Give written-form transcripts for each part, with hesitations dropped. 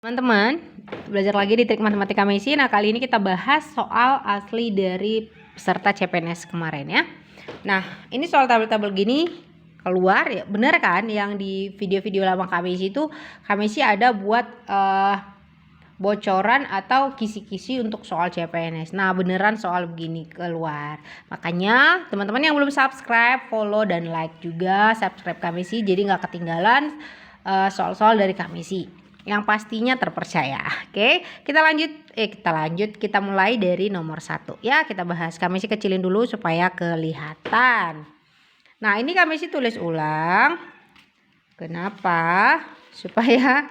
Teman-teman, belajar lagi di trik matematika Messi. Nah, kali ini kita bahas soal asli dari peserta CPNS kemarin ya. Nah, ini soal tabel-tabel gini keluar ya, bener kan? Yang di video-video lama Kak Messi itu Kak Messi ada buat bocoran atau kisi-kisi untuk soal CPNS. Nah, beneran soal begini keluar. Makanya teman-teman yang belum subscribe, follow dan like juga, subscribe Kak-Messi jadi nggak ketinggalan soal-soal dari Kak-Messi yang pastinya terpercaya. Oke, kita mulai dari nomor 1 ya. Kita bahas. Kak-Messi kecilin dulu supaya kelihatan. Nah, ini Kak-Messi tulis ulang. Kenapa? Supaya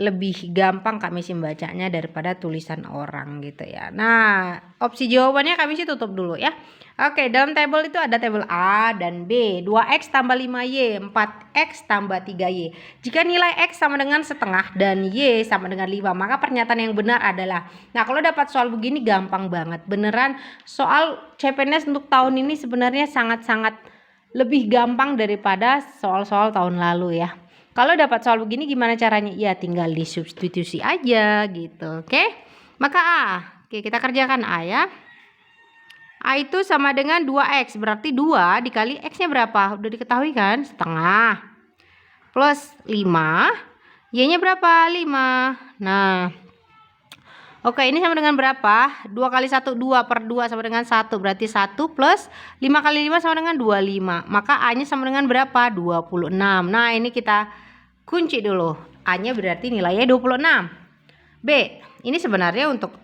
lebih gampang Kak-Messi membacanya daripada tulisan orang gitu ya. Nah, opsi jawabannya Kak-Messi tutup dulu ya. Oke, dalam tabel itu ada tabel A dan B. 2x tambah 5y, 4x tambah 3y. Jika nilai x sama dengan setengah dan y sama dengan 5, maka pernyataan yang benar adalah. Nah, kalau dapat soal begini gampang banget. Beneran soal CPNS untuk tahun ini sebenarnya sangat-sangat lebih gampang daripada soal-soal tahun lalu ya. Kalau dapat soal begini gimana caranya? Ya tinggal disubstitusi aja gitu. Oke. Maka A. Oke, kita kerjakan A ya. A itu sama dengan 2x. Berarti 2 dikali x-nya berapa? Udah diketahui kan? Setengah. Plus 5. Y-nya berapa? 5. Nah. Oke, ini sama dengan berapa? 2 kali 1, 2 per 2 sama dengan 1. Berarti 1 plus 5 kali 5 sama dengan 25. Maka A-nya sama dengan berapa? 26. Nah, ini kita kunci dulu. A-nya berarti nilainya 26. B, ini sebenarnya untuk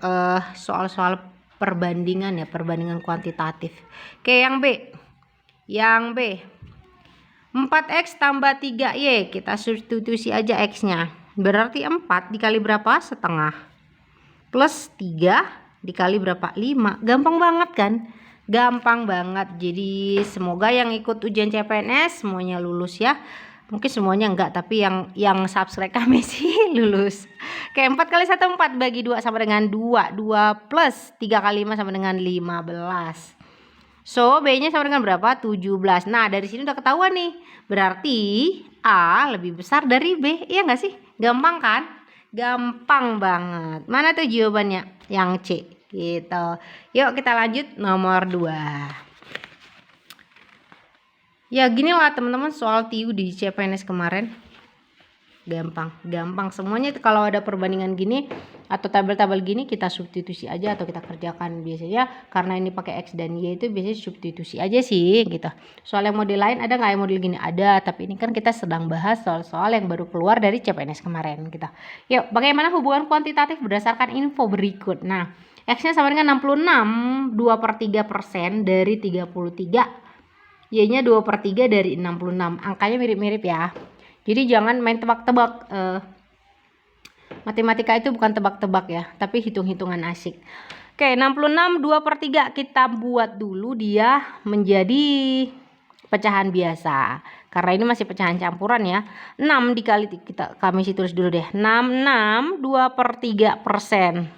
soal-soal perbandingan ya, perbandingan kuantitatif. Oke, yang B. Yang B. 4x tambah 3y, kita substitusi aja x-nya. Berarti 4 dikali berapa? Setengah. Plus 3 dikali berapa? 5. Gampang banget kan? Gampang banget. Jadi semoga yang ikut ujian CPNS semuanya lulus ya. Mungkin semuanya enggak, tapi yang subscribe kami sih lulus. Oke, 4 kali 1 4 bagi 2 sama dengan 2. 2 plus 3 kali 5 sama dengan 15. So, B-nya sama dengan berapa? 17. Nah, dari sini udah ketahuan nih. Berarti A lebih besar dari B. Iya nggak sih? Gampang kan? Gampang banget. Mana tuh jawabannya? Yang C gitu. Yuk kita lanjut nomor 2. Ya gini lah teman-teman soal TIU di CPNS kemarin. Gampang semuanya itu. Kalau ada perbandingan gini atau tabel-tabel gini kita substitusi aja atau kita kerjakan. Biasanya karena ini pakai X dan Y itu biasanya substitusi aja sih gitu. Soal yang model lain ada nggak yang model gini? Ada, tapi ini kan kita sedang bahas soal-soal yang baru keluar dari CPNS kemarin gitu. Yuk, bagaimana hubungan kuantitatif berdasarkan info berikut. Nah, X-nya sama dengan 66, 2/3% dari 33. Y-nya 2/3 dari 66. Angkanya mirip-mirip ya. Jadi jangan main tebak-tebak. Matematika itu bukan tebak-tebak ya, tapi hitung-hitungan asik. Oke, 66 2/3 kita buat dulu dia menjadi pecahan biasa. Karena ini masih pecahan campuran ya. 6 dikali kami tulis dulu deh. 6 2/3%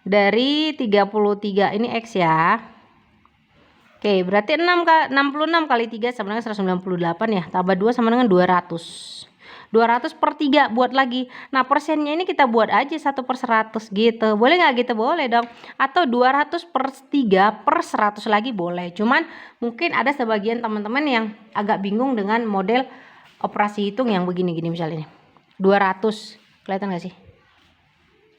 dari 33. Ini X ya. Oke, berarti 66 kali 3 sama dengan 198 ya. Tambah 2 sama dengan 200. 200/3 buat lagi. Nah, persennya ini kita buat aja 1/100 gitu. Boleh nggak gitu? Boleh dong. Atau 200/3/100 lagi boleh. Cuman mungkin ada sebagian teman-teman yang agak bingung dengan model operasi hitung yang begini-gini misalnya nih. 200. Kelihatan nggak sih?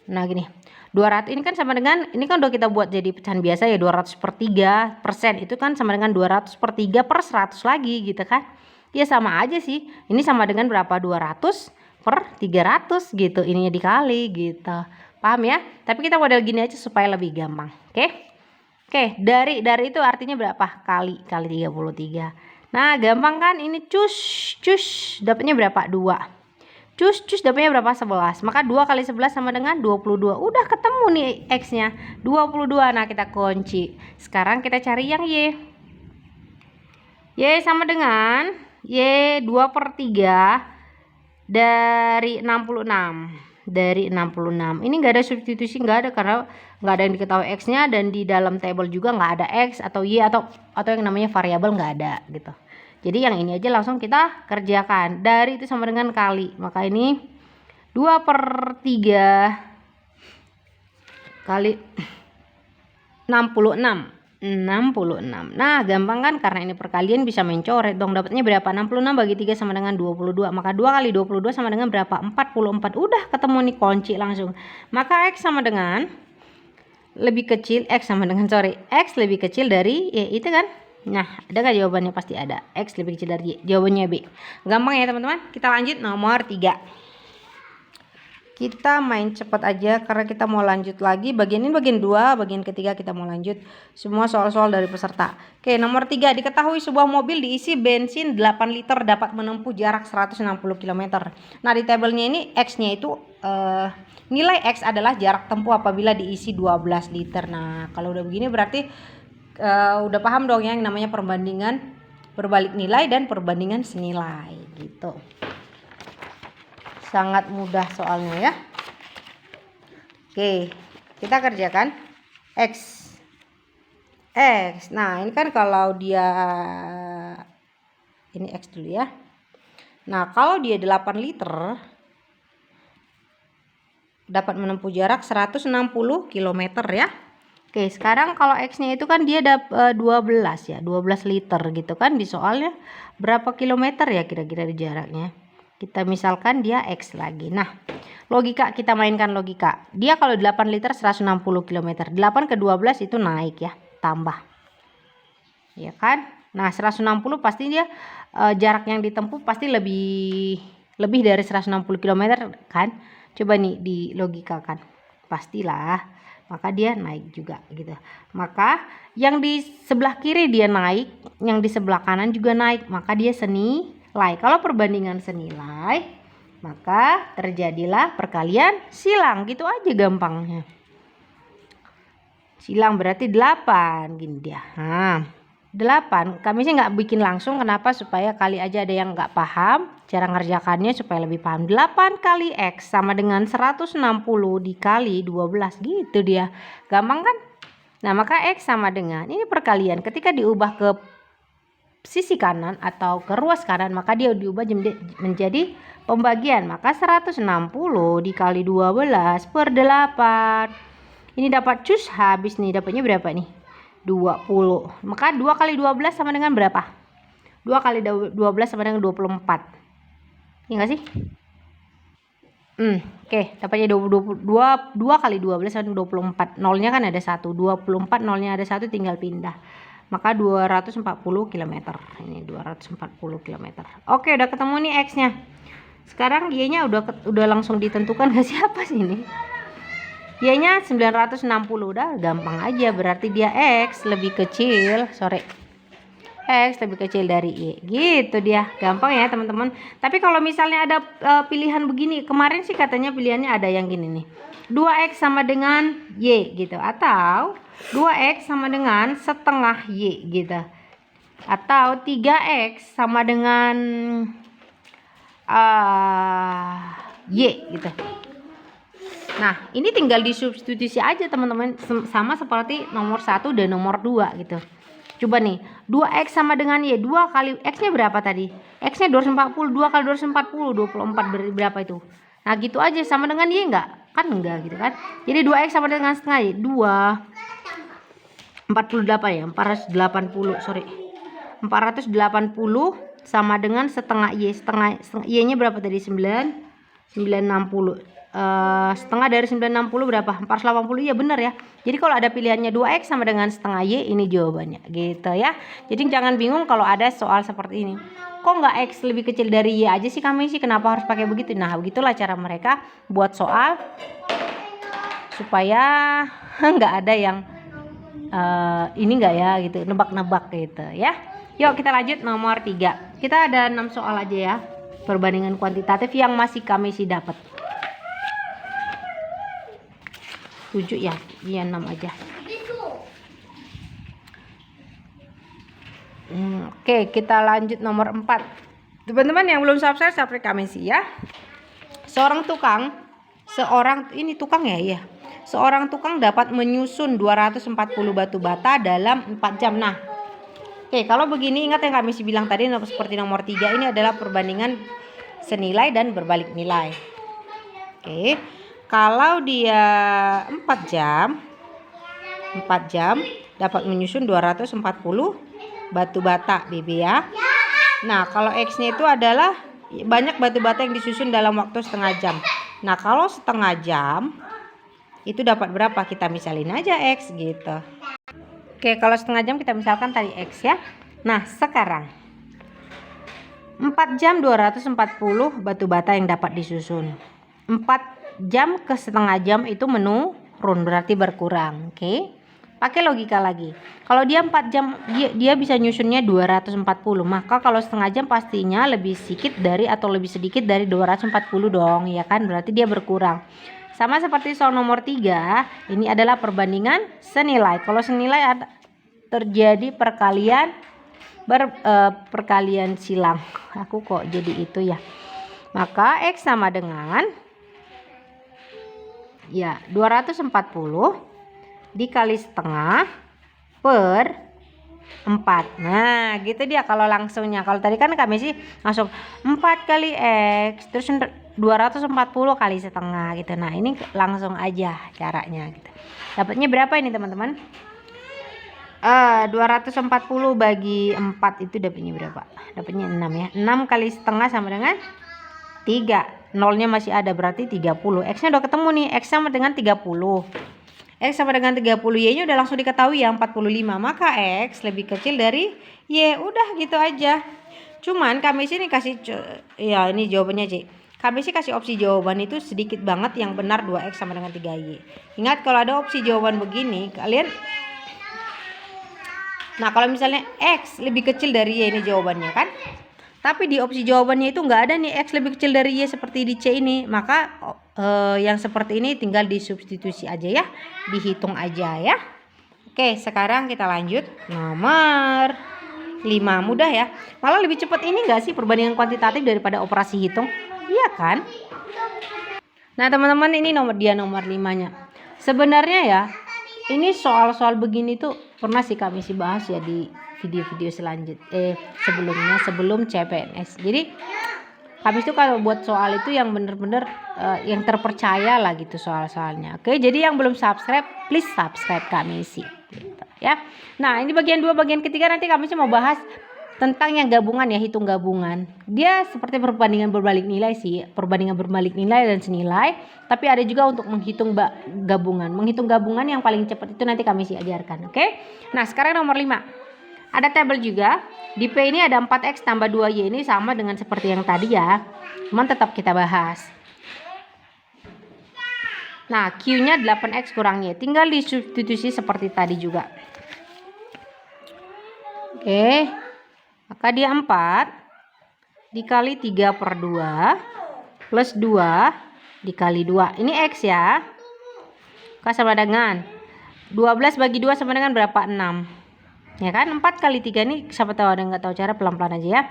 Nah, gini. 200 ini kan sama dengan, ini kan udah kita buat jadi pecahan biasa ya, 200/3% itu kan sama dengan 200/3/100 lagi gitu kan. Ya sama aja sih. Ini sama dengan berapa? 200/300 gitu. Ininya dikali gitu. Paham ya? Tapi kita model gini aja supaya lebih gampang. Oke? Oke, dari itu artinya berapa? Kali 33. Nah, gampang kan? Ini cus dapatnya berapa? 2. Cus dapatnya berapa? 11. Maka 2 kali 11 sama dengan 22. Udah ketemu nih X-nya. 22. Nah, kita kunci. Sekarang kita cari yang Y. Y sama dengan Y 2/3 dari 66. Dari 66. Ini enggak ada substitusi, enggak ada karena enggak ada yang diketahui X-nya dan di dalam tabel juga enggak ada X atau Y atau yang namanya variabel enggak ada gitu. Jadi yang ini aja langsung kita kerjakan. Dari itu sama dengan kali. Maka ini 2/3 kali 66. Nah, gampang kan, karena ini perkalian bisa main coret dong. Dapatnya berapa? 66 bagi 3 sama dengan 22. Maka 2 kali 22 sama dengan berapa? 44. Udah ketemu nih, kunci langsung. Maka X sama dengan lebih kecil, X lebih kecil dari Y, itu kan? Nah, ada gak jawabannya? Pasti ada. X lebih kecil dari Y. Jawabannya B. Gampang ya teman-teman. Kita lanjut nomor 3. Kita main cepat aja karena kita mau lanjut lagi. Bagian ini bagian 2, bagian ketiga kita mau lanjut semua soal-soal dari peserta. Oke, nomor 3. Diketahui sebuah mobil diisi bensin 8 liter dapat menempuh jarak 160 km. Nah, di tabelnya ini X-nya itu nilai X adalah jarak tempuh apabila diisi 12 liter. Nah, kalau udah begini berarti udah paham dong yang namanya perbandingan berbalik nilai dan perbandingan senilai gitu. Sangat mudah soalnya ya. Oke, kita kerjakan X. Nah, ini kan kalau dia ini X dulu ya. Nah, kalau dia 8 liter dapat menempuh jarak 160 km ya. Oke, sekarang kalau X-nya itu kan dia 12 ya, 12 liter gitu kan di soalnya. Berapa kilometer ya kira-kira di jaraknya? Kita misalkan dia X lagi. Nah, logika, kita mainkan logika. Dia kalau 8 liter 160 km. 8 ke 12 itu naik ya, tambah. Ya kan? Nah, 160 pasti dia jarak yang ditempuh pasti lebih dari 160 km kan? Coba nih di logikakan. Pastilah. Maka dia naik juga gitu. Maka yang di sebelah kiri dia naik, yang di sebelah kanan juga naik. Maka dia senilai. Kalau perbandingan senilai, maka terjadilah perkalian silang. Gitu aja gampangnya. Silang berarti 8 gini dia. Nah, 8 kami sih nggak bikin langsung. Kenapa? Supaya kali aja ada yang nggak paham cara ngerjakannya, supaya lebih paham. 8 kali X sama dengan 160 dikali 12 gitu dia. Gampang kan? Nah, maka X sama dengan ini perkalian. Ketika diubah ke sisi kanan atau ke ruas kanan, maka dia diubah menjadi pembagian. Maka 160 dikali 12 per 8. Ini dapat cus habis nih. Dapatnya berapa nih? 20. Maka 2 kali 12 sama dengan berapa? 2 kali 12 sama dengan 24. Iya enggak sih? Oke, dapatnya 2 kali 12 sama dengan 24. Nolnya kan ada 1. 24 nolnya ada 1, tinggal pindah. Maka 240 km. Ini 240 km. Oke, udah ketemu nih X-nya. Sekarang Y-nya udah langsung ditentukan gak sih? Apa sih ini? Y-nya 960. Udah gampang aja, berarti dia X lebih kecil, X lebih kecil dari Y. Gitu dia. Gampang ya, teman-teman. Tapi kalau misalnya ada pilihan begini, kemarin sih katanya pilihannya ada yang gini nih. 2X sama dengan Y gitu, atau 2X sama dengan setengah Y gitu, atau 3X sama dengan Y gitu. Nah, ini tinggal disubstitusi aja teman-teman, sama seperti nomor 1 dan nomor 2 gitu. Coba nih, 2X sama dengan Y, 2 kali X-nya berapa tadi? X-nya 240, 2 kali 240, 24 berapa itu? Nah, gitu aja, sama dengan Y enggak? Kan enggak gitu kan. Jadi 2X sama dengan setengah Y, 48 ya, 480, 480 sama dengan setengah Y. Setengah Y-nya berapa tadi? 960. Setengah dari 960 berapa? 480. Iya benar ya. Jadi kalau ada pilihannya 2X sama dengan setengah Y, ini jawabannya gitu ya. Jadi jangan bingung kalau ada soal seperti ini. Kok nggak X lebih kecil dari Y aja sih kami sih, kenapa harus pakai begitu? Nah, begitulah cara mereka buat soal supaya nggak ada yang ini nggak ya gitu, nebak-nebak gitu ya. Yuk kita lanjut nomor 3. Kita ada 6 soal aja ya, perbandingan kuantitatif yang masih kami sih dapat. 7 ya, iya 6 aja. Oke, kita lanjut nomor 4. Teman-teman yang belum subscribe kami sih ya. Seorang tukang dapat menyusun 240 batu bata dalam 4 jam. Nah, oke, kalau begini ingat yang kami bilang tadi seperti nomor 3, ini adalah perbandingan senilai dan berbalik nilai. Oke. Kalau dia 4 jam dapat menyusun 240 batu bata, Bibi ya. Nah, kalau X-nya itu adalah banyak batu bata yang disusun dalam waktu setengah jam. Nah, kalau setengah jam itu dapat berapa? Kita misalin aja X gitu. Oke, kalau setengah jam kita misalkan tadi X ya. Nah, sekarang 4 jam 240 batu bata yang dapat disusun. 4 jam ke setengah jam itu menurun, berarti berkurang. Oke. Pakai logika lagi. Kalau dia 4 jam dia bisa nyusunnya 240, maka kalau setengah jam pastinya lebih sedikit dari atau lebih sedikit dari 240 dong, ya kan? Berarti dia berkurang. Sama seperti soal nomor 3, ini adalah perbandingan senilai. Kalau senilai terjadi perkalian silang. Aku kok jadi itu ya. Maka X sama dengan ya 240 dikali setengah per 4. Nah, gitu dia kalau langsungnya. Kalau tadi kan kami sih langsung 4 kali X terus 240 kali setengah gitu. Nah, ini langsung aja caranya gitu. Dapatnya berapa ini, teman-teman? 240 bagi 4 itu dapatnya berapa? Dapatnya 6 ya. 6 kali setengah sama dengan 3. Nolnya masih ada, berarti 30. X-nya udah ketemu nih. X sama dengan 30. X sama dengan 30, Y-nya udah langsung diketahui ya, 45. Maka X lebih kecil dari Y. Udah gitu aja. Cuman kami sini kasih ya ini jawabannya, C. Kami sih kasih opsi jawaban itu sedikit banget yang benar 2X sama dengan 3Y. Ingat kalau ada opsi jawaban begini, kalian nah kalau misalnya X lebih kecil dari Y ini jawabannya kan. Tapi di opsi jawabannya itu nggak ada nih X lebih kecil dari Y seperti di C ini. Maka yang seperti ini tinggal disubstitusi aja ya. Dihitung aja ya. Oke, sekarang kita lanjut nomor 5. Mudah ya. Malah lebih cepat ini nggak sih perbandingan kuantitatif daripada operasi hitung? Iya kan? Nah teman-teman, ini nomor 5-nya. Sebenarnya ya, ini soal-soal begini tuh pernah sih kami sih bahas ya di video-video sebelumnya, sebelum CPNS. Jadi kami tuh kalau buat soal itu yang bener-bener yang terpercaya lah gitu soal-soalnya. Oke, jadi yang belum subscribe, please subscribe kami sih gitu, ya. Nah ini bagian 2, bagian ketiga nanti kami sih mau bahas tentang yang gabungan ya, hitung gabungan. Dia seperti perbandingan berbalik nilai sih, perbandingan berbalik nilai dan senilai. Tapi ada juga untuk menghitung gabungan. Menghitung gabungan yang paling cepat itu nanti kami sih ajarkan, oke? Nah sekarang nomor 5. Ada tabel juga. Di P ini ada 4X tambah 2Y, ini sama dengan seperti yang tadi ya. Cuman tetap kita bahas. Nah, Q-nya 8X kurang Y. Tinggal disubstitusi seperti tadi juga. Oke. Maka dia 4 dikali 3/2 plus 2 dikali 2. Ini X ya. Maka sama dengan 12 bagi 2 sama dengan berapa? 6. Ya kan? 4 kali 3 ini siapa tahu ada yang nggak tahu cara, pelan-pelan aja ya.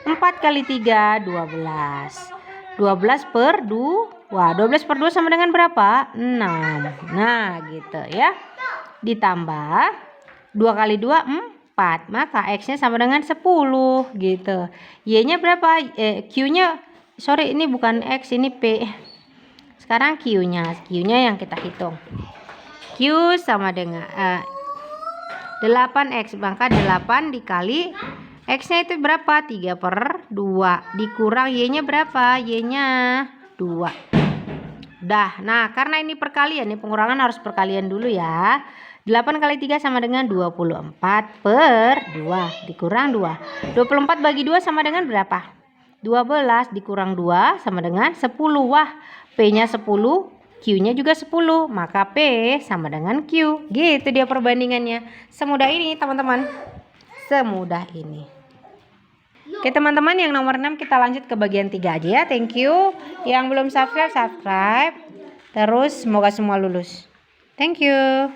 4 kali 3 12. 12 per 2. 12 per 2 sama dengan berapa? 6. Nah, gitu ya. Ditambah 2 kali 2 4. Maka X-nya sama dengan 10 gitu. Y-nya berapa? Q-nya sorry ini bukan X, ini P. Sekarang Q-nya yang kita hitung. Q sama dengan 8X, maka 8 dikali X-nya itu berapa? 3/2 dikurang Y-nya berapa? Y-nya 2. Dah. Nah, karena ini perkalian, ini pengurangan harus perkalian dulu ya. 8 kali 3 sama dengan 24/2 dikurang 2. 24 bagi 2 sama dengan berapa? 12 dikurang 2 sama dengan 10. Wah, P-nya 10, Q-nya juga 10, maka P sama dengan Q. Gitu dia perbandingannya. Semudah ini teman-teman. Semudah ini. Oke teman-teman, yang nomor 6 kita lanjut ke bagian 3 aja ya. Thank you. Yang belum subscribe. Terus semoga semua lulus. Thank you.